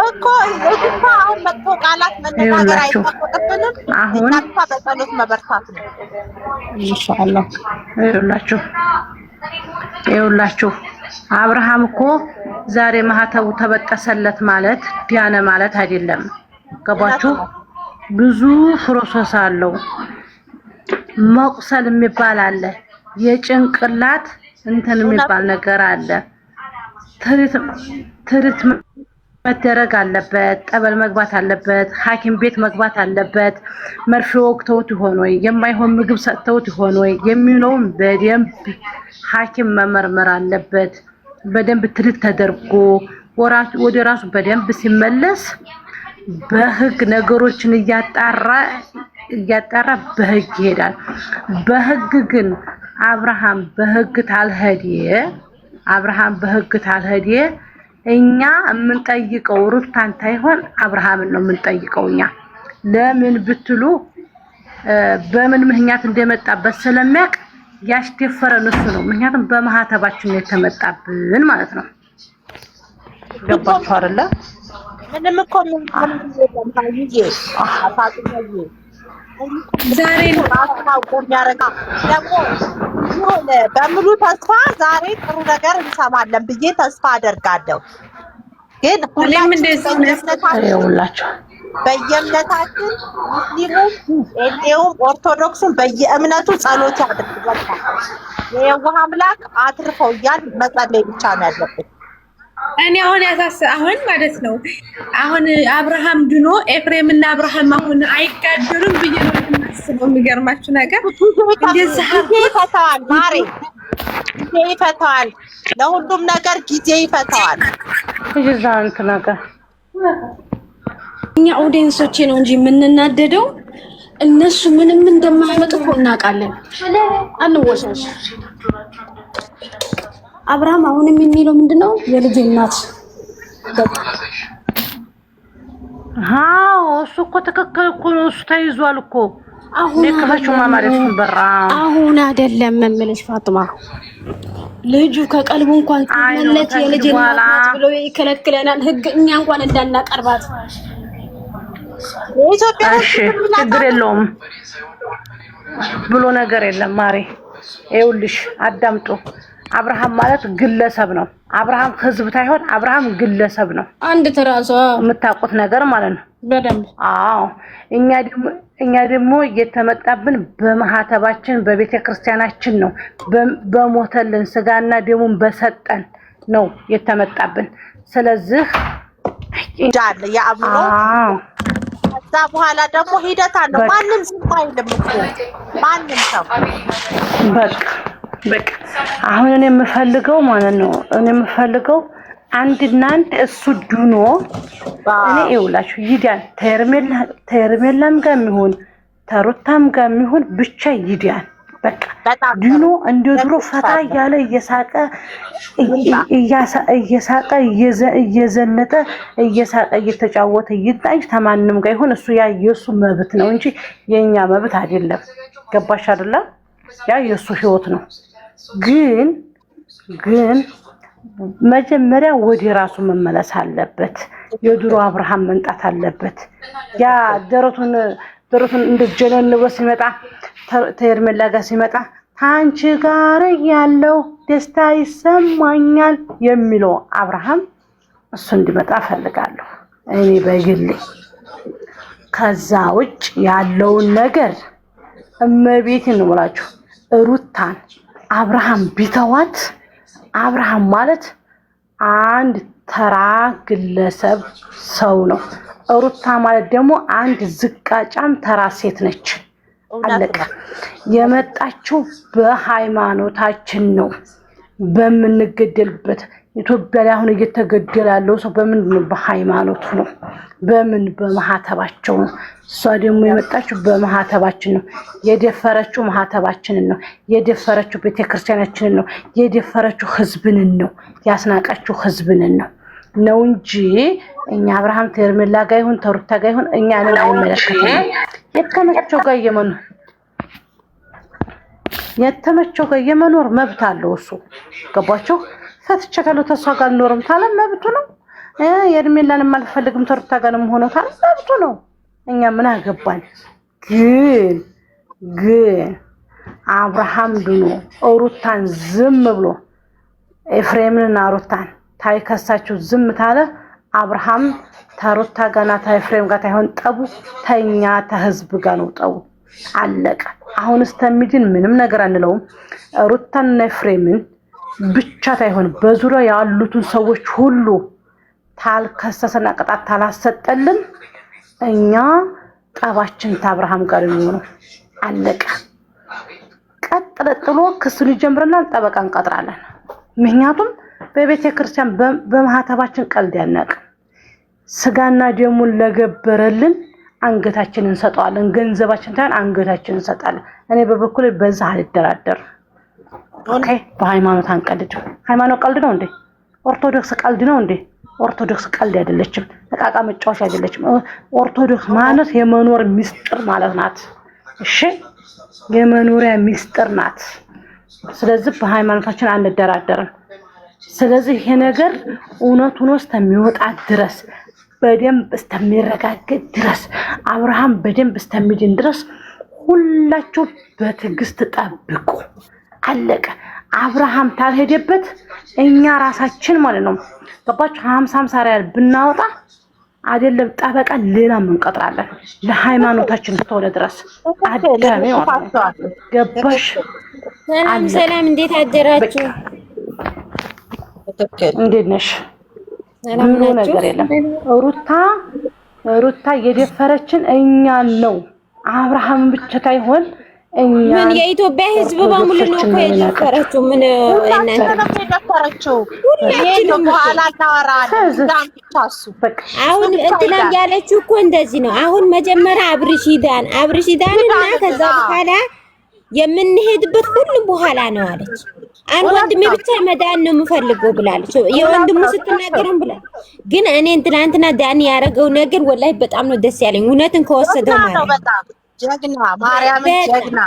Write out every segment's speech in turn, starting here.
እኮ እኮ አሁን መጥቶ ቃላት መነጋገር አይጠበቅብንም። አሁን በጸሎት መበርታት ነው ኢንሻአላህ። ይኸውላችሁ አብርሃም እኮ ዛሬ ማህተቡ ተበጠሰለት ማለት ዲያነ ማለት አይደለም። ገባችሁ? ብዙ ፕሮሰስ አለው። መቁሰል የሚባል አለ። የጭንቅላት እንትን የሚባል ነገር አለ። ትሪት መደረግ አለበት። ጠበል መግባት አለበት። ሐኪም ቤት መግባት አለበት። መርፌ ወቅተውት ይሆን ወይ የማይሆን ምግብ ሰጥተውት ይሆን ወይ የሚለውን በደንብ ሐኪም መመርመር አለበት። በደንብ ትሪት ተደርጎ ወደ ራሱ በደንብ ሲመለስ በህግ ነገሮችን እያጣራ በህግ ይሄዳል። በህግ ግን አብርሃም በህግ ታልሄደ እኛ የምንጠይቀው ሩታን ታይሆን አብርሃምን ነው የምንጠይቀው። እኛ ለምን ብትሉ በምን ምክንያት እንደመጣበት ስለሚያውቅ ያስደፈረን እሱ ነው። ምክንያቱም በማህተባችን ነው የተመጣብን ማለት ነው። ገባችሁ አይደለ? ምንም እኮ ምን ዛሬ ነው ያረጋ ደግሞ ሆነ በሙሉ ተስፋ ዛሬ ጥሩ ነገር እንሰማለን ብዬ ተስፋ አደርጋለሁ። ግን ሁሌም እንደዚህ ይኸውላችሁ በየእምነታችን ሙስሊሙም ኤሌውም ኦርቶዶክስም በየእምነቱ ጸሎት ያድርግ። በቃ የዋህ አምላክ አትርፈው እያል መጸለይ ብቻ ነው ያለብን። እኔ አሁን ማለት ነው አሁን አብርሃም ድኖ ኤፍሬም እና አብርሃም አሁን አይጋደሉም ብዬ ነው የማስበው። የሚገርማችሁ ነገር እንደዚህ ይፈታዋል ማሬ፣ ጊዜ ይፈታዋል። ለሁሉም ነገር ጊዜ ይፈታዋል። ይዛንት ነገር እኛ ኦዲየንሶቼ ነው እንጂ የምንናደደው እነሱ ምንም እንደማያመጡ እኮ እናውቃለን። አንወሻሽ። አብርሃም አሁንም የሚለው ምንድነው? የልጅ እናት በቃ እሱ እኮ ትክክል እኮ ነው። እሱ ተይዟል እኮ አሁን አይደለም መመለሽ ፋጥማ ልጁ ከቀልቡ እንኳን ተመለች የልጅ እናት ብሎ ይከለክለናል ህግ። እኛ እንኳን እንዳናቀርባት ኢትዮጵያ ችግር የለውም ብሎ ነገር የለም ማሬ። ይኸውልሽ አዳምጡ። አብርሃም ማለት ግለሰብ ነው። አብርሃም ህዝብ ታይሆን አብርሃም ግለሰብ ነው። አንድ ተራሷ የምታውቁት ነገር ማለት ነው በደንብ። እኛ ደግሞ እየተመጣብን በማህተባችን በቤተ ክርስቲያናችን ነው። በሞተልን ስጋና ደሙን በሰጠን ነው የተመጣብን። ስለዚህ ጃል ያአብሮ ከዛ በኋላ ደግሞ ሂደት አለው። ማንም ዝም አይልም እኮ ማንም ሰው በቃ አሁን እኔ የምፈልገው ማለት ነው አንድና አንድ እሱ ድኖ እኔ ይውላችሁ ይዳን ተርሜላም ጋር የሚሆን ተሩታም ጋር የሚሆን ብቻ ይዳን። በቃ ድኖ እንደ ድሮ ፈታ ያለ እየሳቀ እየዘነጠ እየተጫወተ ይጣይ ተማንም ጋር ይሁን። እሱ ያ የሱ መብት ነው እንጂ የኛ መብት አይደለም። ገባሽ አይደለ? ያ የሱ ህይወት ነው። ግን መጀመሪያ ወደ ራሱ መመለስ አለበት። የድሮ አብርሃም መንጣት አለበት። ያ ደረቱን እንደጀነን ነው ሲመጣ ተርሜላ ጋር ሲመጣ ታንቺ ጋር ያለው ደስታ ይሰማኛል የሚለው አብርሃም እሱ እንዲመጣ ፈልጋለሁ እኔ በግሌ። ከዛ ውጭ ያለውን ነገር እመቤቴን ነው ብላችሁ ሩታን አብርሃም ቢተዋት አብርሃም ማለት አንድ ተራ ግለሰብ ሰው ነው። ሩታ ማለት ደግሞ አንድ ዝቃጫም ተራ ሴት ነች። አለቀ። የመጣችው በሃይማኖታችን ነው። በምንገደልበት ኢትዮጵያ ላይ አሁን እየተገደለ ያለው ሰው በምንድን ነው? በሃይማኖቱ ነው። በማህተባቸው ነው። እሷ ደግሞ የመጣችው በማህተባችን ነው። የደፈረችው ማህተባችንን ነው። የደፈረችው ቤተክርስቲያናችንን ነው። የደፈረችው ህዝብንን ነው። ያስናቀችው ህዝብንን ነው እንጂ እኛ አብርሃም ተርሜላ ጋር ይሁን ተሩታ ጋር ይሁን እኛንን አይመለከተንም። የተመቸው ጋር የመኖር መብት አለው እሱ። ገባችሁ? ፈትቸካለው ተሷ ጋር ኖርም ታለ መብቱ ነው። የእድሜላን የማልፈልግም ተሩታ ጋር ነው ሆኖ ታላብቶ ነው። እኛ ምን አገባን? ግን አብርሃም ድኖ ሩታን ዝም ብሎ ኤፍሬምንና ሩታን ታይከሳችሁ ዝም ታለ አብርሃም ተሩታ ጋርና ታይፍሬም ጋር ታይሆን ጠቡ ተኛ ተህዝብ ጋር ነው ጠቡ። አለቀ። አሁንስ ተሚድን ምንም ነገር አንለውም። ሩታንና ኤፍሬምን ብቻ ታይሆን በዙሪያ ያሉትን ሰዎች ሁሉ ታልከሰሰና ቅጣት ታላሰጠልን እኛ ጠባችን ከአብርሃም ጋር ነው። አለቀ። ቀጥሎ ክሱን ይጀምርናል። ጠበቃ እንቀጥራለን። ምክንያቱም በቤተ ክርስቲያን በማህተባችን ቀልድ ያናቅ ስጋና ደሙን ለገበረልን አንገታችንን እንሰጣለን። ገንዘባችን ታን አንገታችንን እንሰጣለን። እኔ በበኩሌ በዛ አልደራደርም። ኦኬ። በሃይማኖት አንቀልድ። ሃይማኖት ቀልድ ነው እንዴ? ኦርቶዶክስ ቀልድ ነው እንዴ? ኦርቶዶክስ ቀልድ አይደለችም። ተቃቃ መጫወቻ አይደለችም። ኦርቶዶክስ ማለት የመኖር ሚስጥር ማለት ናት። እሺ፣ የመኖሪያ ሚስጥር ናት። ስለዚህ በሃይማኖታችን አንደራደርም። ስለዚህ ይሄ ነገር እውነቱ ነው እስከሚወጣ ድረስ በደንብ እስከሚረጋገጥ ድረስ አብርሃም በደንብ እስከሚድን ድረስ ሁላችሁ በትዕግስት ጠብቁ። አለቀ። አብርሃም ታልሄደበት እኛ ራሳችን ማለት ነው ገባችሁ 50 ሪያል ብናወጣ አይደለም ጠበቃ ሌላም እንቀጥራለን ለሃይማኖታችን እስከሆነ ድረስ አዳሜ ማለት ገባሽ? ሰላም እንዴት አደራችሁ? እንዴት ነሽ? ምንም ነገር የለም። ሩታ የደፈረችን እኛን ነው። አብርሃም ብቻ ታይሆን እኛ ምን የኢትዮጵያ ሕዝብ በሙሉ ነው እኮ የደፈረችው። ምን እናንተ የደፈረችው ሁሉ በኋላ እናወራለን። አሁን እንትና ያለችው እኮ እንደዚህ ነው። አሁን መጀመሪያ አብርሽዳንና ከዛ በኋላ የምንሄድበት ሁሉ በኋላ ነው አለች። አንድ ወንድሜ ብቻ መዳን ነው የምፈልገው ብላለች። የወንድሙ ስትናገረም ብላ ግን እኔ ትናንትና ዳኒ ያደረገው ነገር ወላሂ በጣም ነው ደስ ያለኝ። እውነትን ከወሰደው ማለት ጀግና ማርያምን ጀግና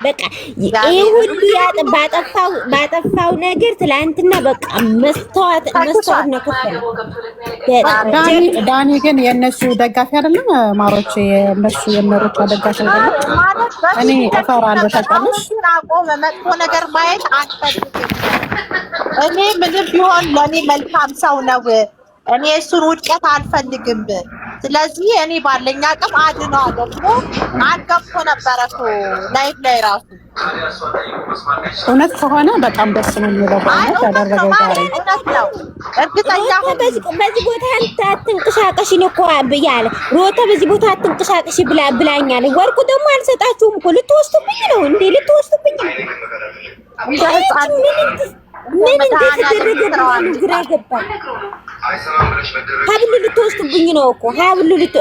በቃ ይሄ ሁሉ ባጠፋው ነገር ትላንትና በቃ መስተዋት ነው ከፈለ። ዳኒ ግን የነሱ ደጋፊ አይደለም ማሮች፣ የነሱ የመሮች ደጋፊ አይደለም። እኔ እፈራለሁ ታውቃለሽ። አቆመ መጥፎ ነገር ማየት አልፈልግም። እኔ ምንም ቢሆን ለኔ መልካም ሰው ነው። እኔ እሱን ውድቀት አልፈልግም። ስለዚህ እኔ ባለኛ አቅም አድነዋለሁ። አልገብቶ ነበረ እኮ ላይፍ ላይ ራሱ እውነት ከሆነ በጣም ደስ ነው የሚለው ማለት ያደረገው ዛሬ እውነት ነው። እርግጠኛ በዚህ ቦታ አትንቀሳቀሽ ነው እኮ ብያለ ሮታ በዚህ ቦታ አትንቀሳቀሽ ብላኛለ። ወርቁ ደግሞ አልሰጣችሁም እኮ ልትወስዱብኝ ነው እንዴ? ልትወስዱብኝ ነው ምን እንደተደረገ ግራ ገባኝ። ሀብል ልትወስዱብኝ ነው እኮ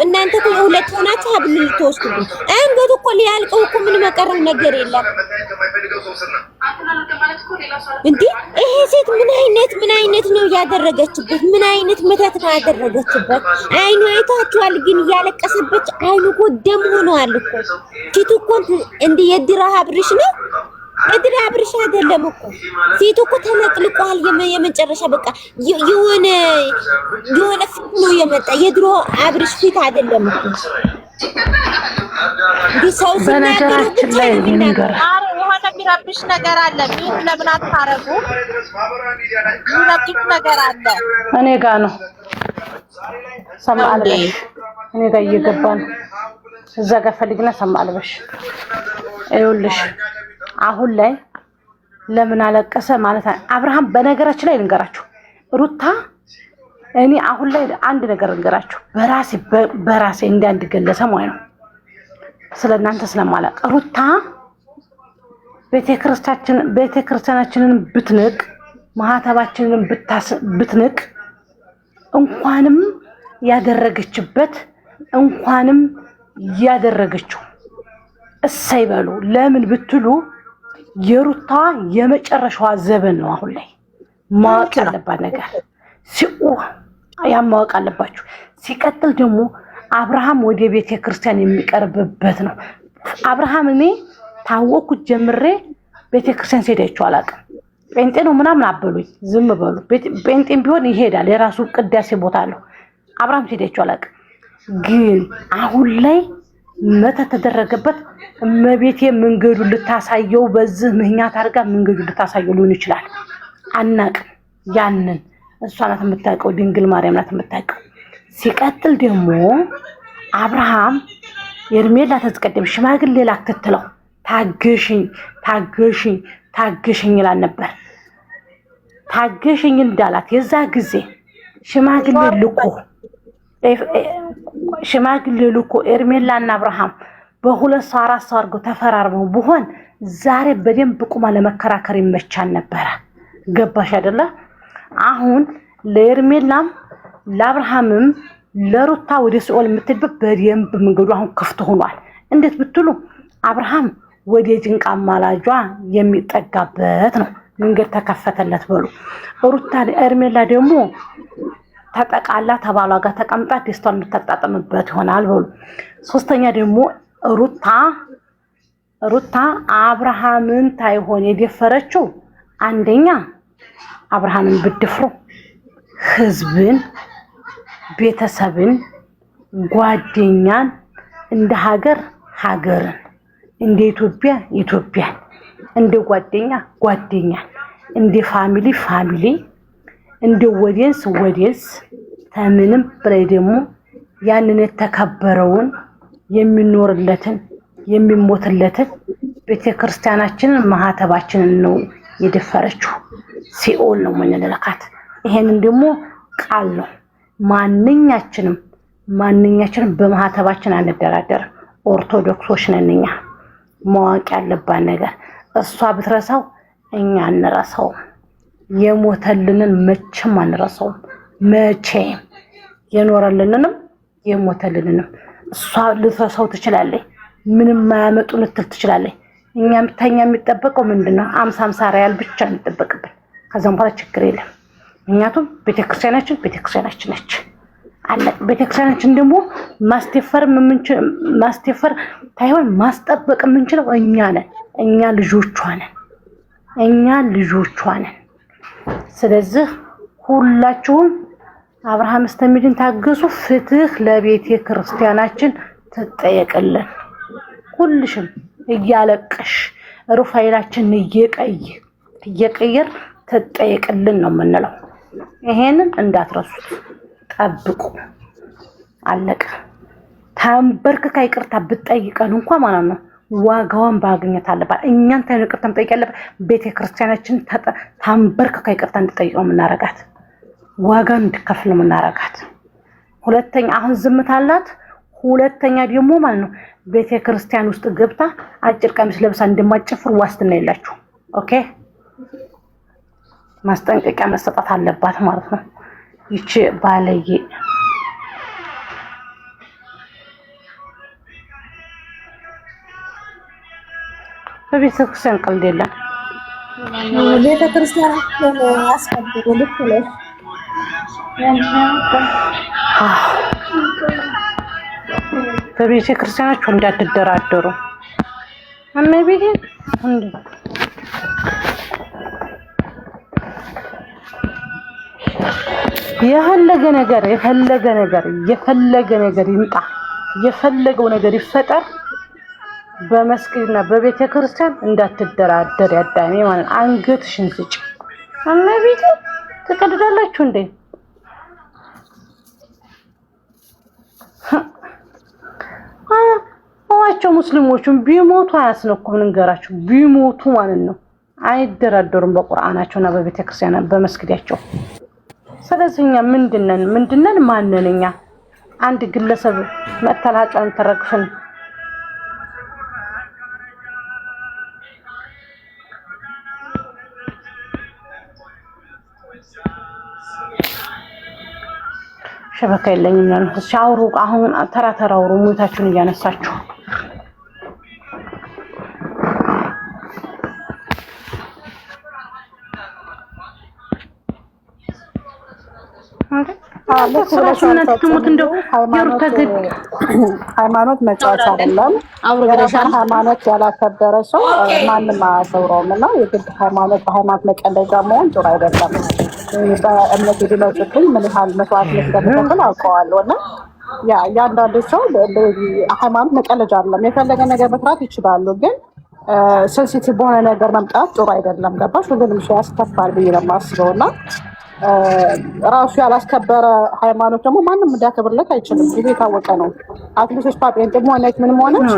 እናንተ እኮ የሁለት ሆናችሁ ሀብል ልትወስዱብኝ። አንገቱ እኮ ሊያልቀው እኮ ምን መቀረው ነገር የለም እንዴ! ይሄ ሴት ምን አይነት ነው ያደረገችበት? ምን አይነት መተት ነው ያደረገችበት? አይኑ አይታችኋል። ግን እያለቀሰበት አይኑ እኮ ደም ሆኗል እኮ ፊቱ እኮ እንደ የድራ ሀብርሽ ነው። እድራ አብርሽ አይደለም እኮ ፊቱ እኮ ተነቅልቋል። የመጨረሻ በቃ የሆነ ፊት ነው የመጣ። የድሮ አብርሽ ፊት አይደለም እኮ ዲሳው በነገራችን ላይ ነገር የሆነ የሚረብሽ ነገር አለ። ምን ለምን አታረጉ? የሚረብሽ ነገር አለ። እኔ ጋር ነው ሰማልበሽ። እኔ ጋር እየገባን እዛ ጋር ፈልግና ሰማልበሽ። ይኸውልሽ አሁን ላይ ለምን አለቀሰ ማለት አብርሃም። በነገራችን ላይ ልንገራችሁ ሩታ፣ እኔ አሁን ላይ አንድ ነገር ልንገራችሁ በራሴ እንዳንድ ግለሰብ ማለት ነው፣ ስለናንተ ስለማላቅ። ሩታ ቤተክርስቲያናችንን ብትንቅ፣ ማህተባችንን ብትንቅ እንኳንም ያደረገችበት እንኳንም ያደረገችው እሰይ በሉ። ለምን ብትሉ የሩታ የመጨረሻዋ ዘበን ነው። አሁን ላይ ማወቅ ያለባት ነገር ማወቅ አለባችሁ። ሲቀጥል ደግሞ አብርሃም ወደ ቤተ ክርስቲያን የሚቀርብበት ነው። አብርሃም እኔ ታወኩት ጀምሬ ቤተ ክርስቲያን ሲሄዳችሁ አላውቅም። ጴንጤ ነው ምናምን አበሉኝ። ዝም በሉ። ጴንጤም ቢሆን ይሄዳል፣ የራሱ ቅዳሴ ቦታ አለው። አብርሃም ሲሄዳቸው አላውቅም፣ ግን አሁን ላይ መተት ተደረገበት። እመቤቴ መንገዱን ልታሳየው በዚህ ምክንያት አድርጋ መንገዱን ልታሳየው ሊሆን ይችላል፣ አናውቅም። ያንን እሷ ናት የምታውቀው፣ ድንግል ማርያም ናት የምታውቀው። ሲቀጥል ደግሞ አብርሃም ሄርሜላ ተዝቀደም ሽማግሌ ላክትትለው ታገሽኝ ታገሽኝ ታገሽኝ ይላል ነበር። ታገሽኝ እንዳላት የዛ ጊዜ ሽማግሌ ልኮ ሄርሜላና አብርሃም በሁለት ሰው አራት ሰው አድርገው ተፈራርመው ቢሆን ዛሬ በደንብ ቁማ ለመከራከር ይመቻል ነበረ። ገባሽ አይደለ? አሁን ለሄርሜላም ለአብርሃምም ለሩታ ወደ ሲኦል የምትልበት በደንብ መንገዱ አሁን ክፍት ሆኗል። እንዴት ብትሉ አብርሃም ወደ ጭንቃ ማላጇ የሚጠጋበት ነው መንገድ ተከፈተለት በሉ። ሩታ ሄርሜላ ደግሞ ተጠቃላ ተባሏ ጋር ተቀምጣ ደስታን የምታጣጥምበት ይሆናል በሉ። ሶስተኛ ደግሞ ሩታ አብርሃምን ታይሆን የደፈረችው አንደኛ አብርሃምን ብትደፍሩ ህዝብን፣ ቤተሰብን፣ ጓደኛን እንደ ሀገርን እንደ ኢትዮጵያን እንደ ጓደኛን እንደ ፋሚሊ እንደ ወዲንስ ተምንም በላይ ደግሞ ያንን የተከበረውን የሚኖርለትን የሚሞትለትን ቤተክርስቲያናችንን ማህተባችንን ነው የደፈረችው። ሲኦል ነው የምንልካት። ይሄንን ደግሞ ቃል ነው። ማንኛችንም በማህተባችን አንደራደርም። ኦርቶዶክሶች ነን እኛ። ማወቅ ያለባት ነገር እሷ ብትረሳው እኛ አንረሳውም። የሞተልንን መቼም አንረሳውም። መቼም የኖረልንንም የሞተልንንም እሷ ልትረሳው ትችላለች። ምንም ማያመጡ ልትል ትችላለች። እኛም ተኛ የሚጠበቀው ምንድነው? 50 ሪያል ብቻ የሚጠበቅብን። ከዛም በኋላ ችግር የለም። ምክንያቱም ቤተክርስቲያናችን ነች። ቤተክርስቲያናችን ደግሞ ማስደፈር ታይሆን ማስጠበቅ የምንችለው እኛ ነን። እኛ ልጆቿ ነን። ስለዚህ ሁላችሁም አብርሃም እስተሚድን ታገሱ። ፍትህ ለቤተ ክርስቲያናችን ትጠየቅልን። ሁልሽም እያለቀሽ ሩፋይላችን እየቀየር ትጠየቅልን ነው የምንለው። ይሄንን እንዳትረሱት፣ ጠብቁ። አለቀ። ተንበርክካ ይቅርታ ብትጠይቀን እንኳን ማለት ነው ዋጋዋን ባገኘት አለባት። እኛን ይቅርታ መጠየቅ ያለባት ቤተክርስቲያናችን ተንበርክካ ይቅርታ እንድጠይቀው የምናረጋት፣ ዋጋ እንድከፍል የምናረጋት። ሁለተኛ አሁን ዝምታ አላት። ሁለተኛ ደግሞ ማለት ነው ቤተክርስቲያን ውስጥ ገብታ አጭር ቀሚስ ለብሳ እንደማጨፍር ዋስትና የላችሁ። ኦኬ፣ ማስጠንቀቂያ መሰጠት አለባት ማለት ነው። ይቺ ባለዬ በቤተክርስቲያን ቀልድ የለም። ቤተክርስቲያን አስቀድሞ ልክ ነሽ። በቤተክርስቲያናችሁ እንዳትደራደሩ። እመቤቴ የፈለገ ነገር ይምጣ፣ የፈለገው ነገር ይፈጠር፣ በመስጊድና በቤተክርስቲያን እንዳትደራደር። ያዳሜ ማለት አንገትሽን ስጭ። እመቤቴ ትቀድዳላችሁ እንዴ? ዋቸው ሙስሊሞቹን ቢሞቱ አያስነኩም። ንገራችሁ ቢሞቱ ማለት ነው አይደራደሩም በቁርአናቸውና በቤተክርስቲያን በመስጊዳቸው። ስለዚህ እኛ ምንድነን ማንነን? እኛ አንድ ግለሰብ መተላጫን ተረግፈን ሸበካ የለኝም ነው። ሻውሩ አሁን ተራተራውሩ ሙታችሁን እያነሳችሁ ሃይማኖት መጫወቻ አይደለም። የራሱን ሃይማኖት ያላከበረ ሰው ማንም አያከብረውም እና የግድ በሃይማኖት መቀለጃ መሆን ጥሩ አይደለም። በእምነት ቢመጡብኝ ምን ያህል መስዋዕትነት እንደምከፍል አውቀዋለሁ እና ያንዳንዱ ሰው ሃይማኖት መቀለጃ አይደለም። የፈለገ ነገር መስራት ይችላሉ፣ ግን ሴንሲቲቭ በሆነ ነገር መምጣት ጥሩ አይደለም። ገባሽ? ሁሉንም ሰው ያስከፋል ብዬ ነው የማስበው እና ራሱ ያላስከበረ ሃይማኖት ደግሞ ማንም እንዲያከብርለት አይችልም። ይሄ የታወቀ ነው። አትሊስት ጴንጤም ሆነች ምንም ሆነች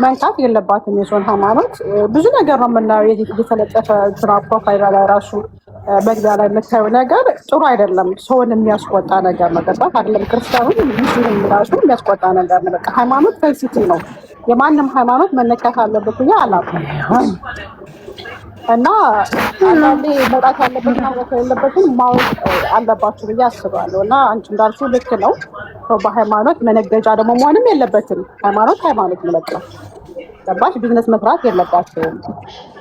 መንካት የለባትም የሰውን ሃይማኖት። ብዙ ነገር ነው የምናየው እየተለጠፈ ስራ ፕሮፋይል ላይ ራሱ መግቢያ ላይ የምታየው ነገር ጥሩ አይደለም። ሰውን የሚያስቆጣ ነገር ነው። ገባሽ? አይደለም ክርስቲያኑን ሙስሊም ራሱ የሚያስቆጣ ነገር ነው። በቃ ሃይማኖት ሴንሲቲቭ ነው። የማንም ሃይማኖት መነካት አለበት ብዬ አላውቅም እና አንዳንዴ መውጣት ያለበት ማለት የለበትም ማወቅ አለባችሁ ብዬ አስባለሁ። እና አንቺ እንዳልሽው ልክ ነው። በሃይማኖት መነገጃ ደግሞ መሆንም የለበትም። ሃይማኖት ነው በቃ ገባሽ? ቢዝነስ መስራት የለባቸውም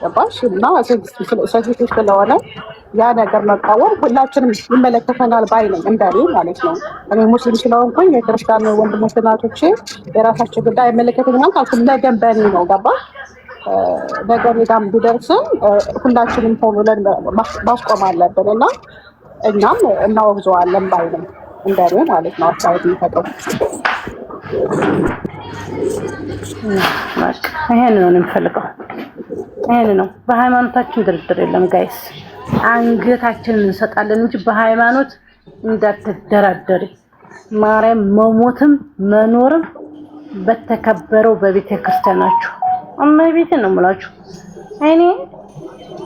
ገባሽ? እና ሴንሲቲቭ ስለሆነ ያ ነገር መቃወም ሁላችንም ይመለከተናል ባይ ነኝ፣ እንደኔ ማለት ነው። እኔ ሙስሊም ስለሆንኩኝ የክርስቲያን ወንድሞች እናቶቼ የራሳቸው ጉዳይ አይመለከተኝም ካልኩ ነገም በእኔ ነው ገባሽ? ነገር ሄዳም ቢደርስም ሁላችንም ሆኖ ብለን ማስቆም አለብን እና እኛም እናወግዘዋለን ባይ ነኝ፣ እንደኔ ማለት ነው። አስተያየት የሚሰጠው ይሄን ነው የምፈልገው። ይሄን ነው። በሃይማኖታችን ድርድር የለም ጋይስ። አንገታችንን እንሰጣለን እንጂ በሃይማኖት እንዳትደራደሪ። ማርያም መሞትም መኖርም በተከበረው በቤተ ክርስቲያናችሁ እመቤቴ ነው የምላችሁ። እኔ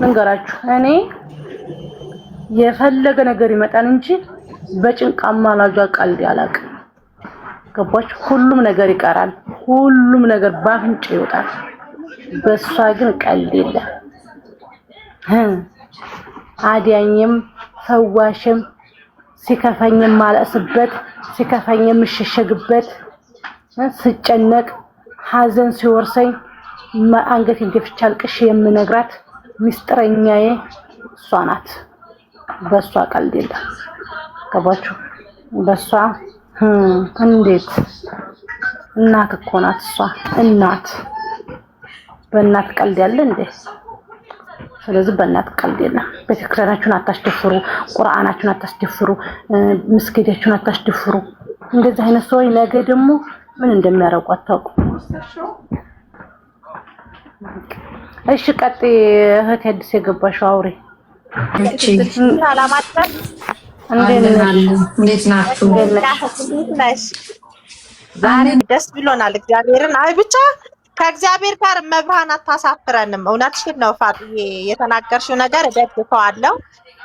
መንገራችሁ እኔ የፈለገ ነገር ይመጣል እንጂ በጭንቃማ ላጇ ቀልድ አላውቅም። ገባችሁ? ሁሉም ነገር ይቀራል። ሁሉም ነገር ባፍንጭ ይወጣል። በሷ ግን ቀልድ የለም። አዲያኝም ፈዋሽም ሲከፈኝም ማለስበት ሲከፈኝም ምሸሸግበት ስጨነቅ ሐዘን ሲወርሰኝ አንገቴን ደፍቼ አልቅሼ የምነግራት ሚስጥረኛዬ እሷ ናት። በሷ ቀልድ የለም። ገባችሁ? በሷ እንዴት እናት እኮ ናት እሷ እናት። በእናት ቀልድ ያለ እንዴ? ስለዚህ በእናት ቀልድ የለም። ቤተክርስቲያናችሁን አታስደፍሩ፣ ቁርአናችሁን አታስደፍሩ፣ መስጊዳችሁን አታስደፍሩ። እንደዚህ አይነት ሰው ነገ ደግሞ ምን እንደሚያረቁ አታውቁ። እሺ ቀጥ እህት አዲስ የገባሽው አውሪ። እንዴት ናችሁ? ዛሬ ደስ ብሎናል። እግዚአብሔርን አይ ብቻ ከእግዚአብሔር ጋር መብርሃን አታሳፍረንም። እውነትሽን ነው ፋጥዬ፣ የተናገርሽው ነገር እደግፈዋለሁ።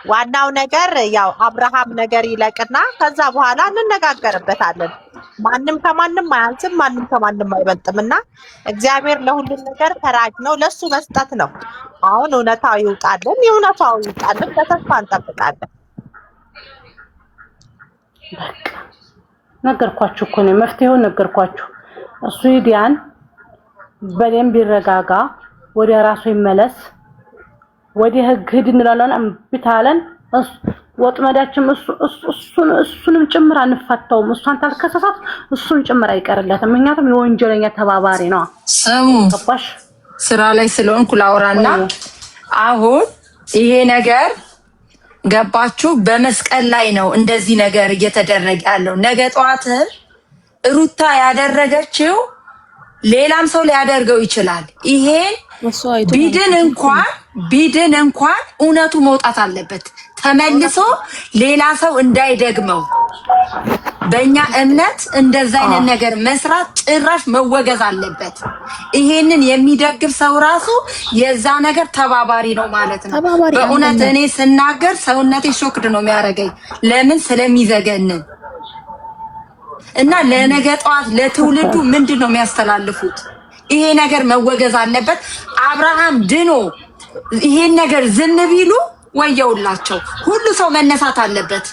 ዋናው ነገር ያው አብርሃም ነገር ይለቅና ከዛ በኋላ እንነጋገርበታለን። ማንም ከማንም አያንስም፣ ማንም ከማንም አይበልጥም እና እግዚአብሔር ለሁሉም ነገር ፈራጅ ነው። ለሱ መስጠት ነው። አሁን እውነታው ይውጣልን፣ የእውነታው ይውጣልን። በተስፋ እንጠብቃለን። ነገርኳችሁ እኮ ነው መፍትሄውን ነገርኳችሁ። እሱ ይዲያን በደንብ ይረጋጋ፣ ወደ ራሱ ይመለስ፣ ወደ ህግ ሂድ እንላለን። እምብታለን ወጥመዳችን እሱንም ጭምር አንፋታውም። እሷን ታልከሰሳት እሱን ጭምር አይቀርለትም። ምክንያቱም የወንጀለኛ ተባባሪ ነው። ስሙ ገባሽ? ስራ ላይ ስለሆንኩ ላውራና አሁን ይሄ ነገር ገባችሁ? በመስቀል ላይ ነው እንደዚህ ነገር እየተደረገ ያለው። ነገ ጠዋት ሩታ ያደረገችው ሌላም ሰው ሊያደርገው ይችላል። ይሄን ቢድን እንኳን እውነቱ መውጣት አለበት፣ ተመልሶ ሌላ ሰው እንዳይደግመው። በእኛ እምነት እንደዛ አይነት ነገር መስራት ጭራሽ መወገዝ አለበት። ይሄንን የሚደግፍ ሰው ራሱ የዛ ነገር ተባባሪ ነው ማለት ነው። በእውነት እኔ ስናገር ሰውነቴ ሾክድ ነው የሚያደርገኝ። ለምን? ስለሚዘገንን እና ለነገ ጠዋት ለትውልዱ ምንድን ነው የሚያስተላልፉት? ይሄ ነገር መወገዝ አለበት። አብርሃም ድኖ ይሄን ነገር ዝም ቢሉ ወየውላቸው። ሁሉ ሰው መነሳት አለበት።